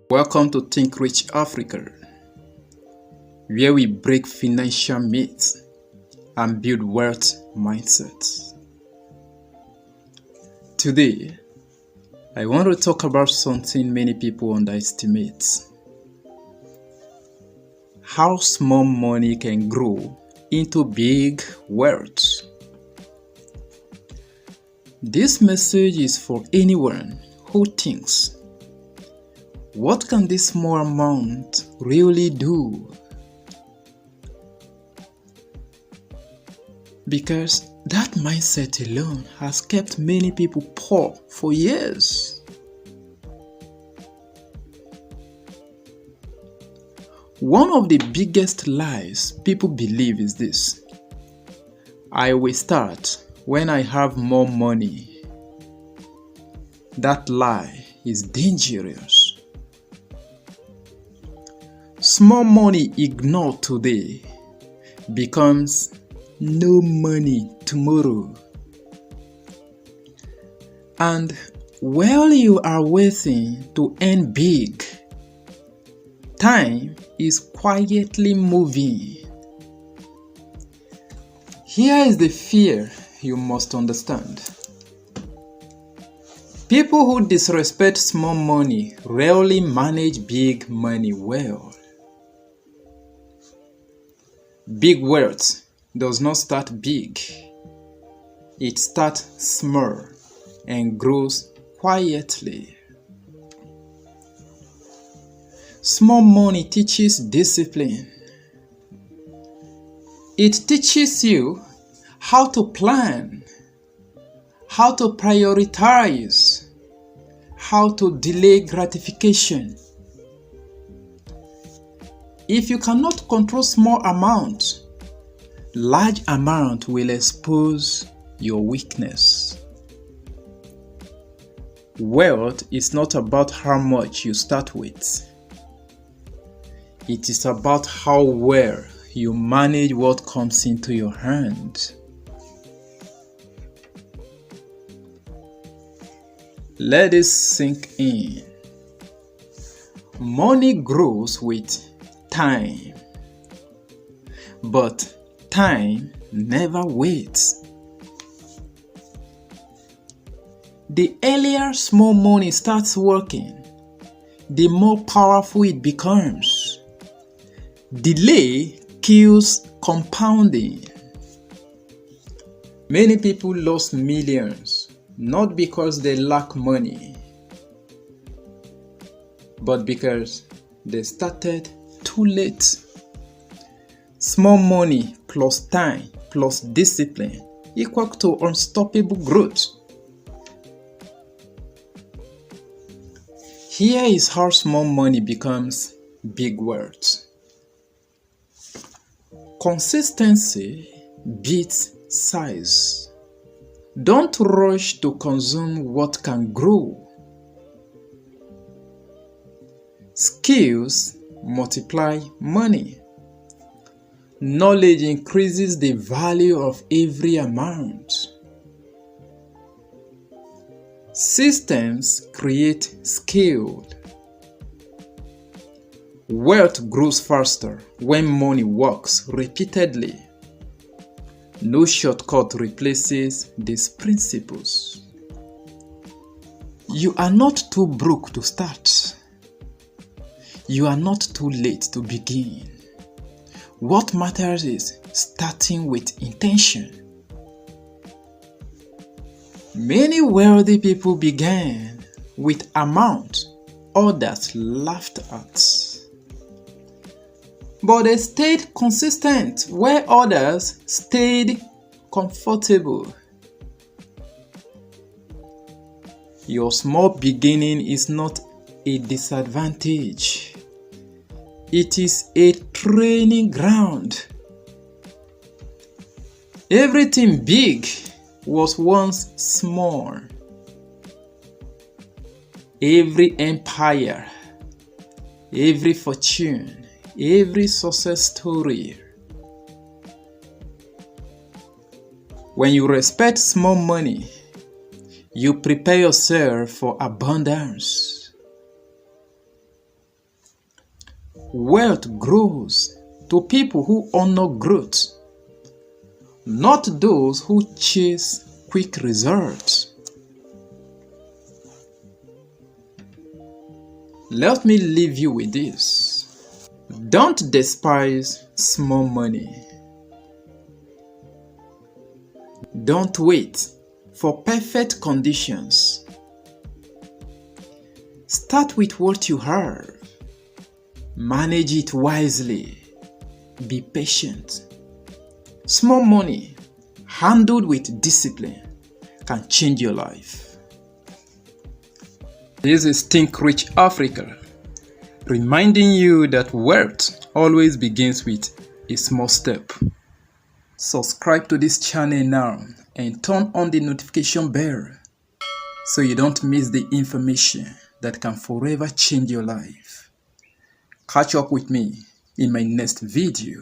Welcome to Think Rich Africa, where we break financial myths and build wealth mindsets. Today, I want to talk about something many people underestimate: how small money can grow into big wealth. This message is for anyone who thinks, what can this small amount really do? Because that mindset alone has kept many people poor for years. One of the biggest lies people believe is this: I will start when I have more money. That lie is dangerous. Small money ignored today becomes no money tomorrow. And while you are waiting to earn big, time is quietly moving. Here is the fear you must understand. People who disrespect small money rarely manage big money well. Big wealth does not start big. It starts small and grows quietly. Small money teaches discipline. It teaches you how to plan, how to prioritize, how to delay gratification. If you cannot control small amounts, large amount will expose your weakness. Wealth is not about how much you start with. It is about how well you manage what comes into your hand. Let this sink in. Money grows with time, but time never waits. The earlier small money starts working, the more powerful it becomes. Delay kills compounding. Many people lost millions not because they lack money, but because they started too late. Small money plus time plus discipline equal to unstoppable growth. Here is how small money becomes big wealth. Consistency beats size. Don't rush to consume what can grow. Skills multiply money. Knowledge increases the value of every amount. Systems create skill. Wealth grows faster when money works repeatedly. No shortcut replaces these principles. You are not too broke to start. You are not too late to begin. What matters is starting with intention. Many wealthy people began with amounts others laughed at, but they stayed consistent where others stayed comfortable. Your small beginning is not a disadvantage. It is a training ground. Everything big was once small. Every empire, every fortune, every success story. When you respect small money, you prepare yourself for abundance. Wealth grows to people who honor growth, not those who chase quick results. Let me leave you with this. Don't despise small money. Don't wait for perfect conditions. Start with what you have. Manage it wisely. Be patient. Small money, handled with discipline, can change your life. This is Think Rich Africa, reminding you that wealth always begins with a small step. Subscribe to this channel now and turn on the notification bell so you don't miss the information that can forever change your life. Catch up with me in my next video.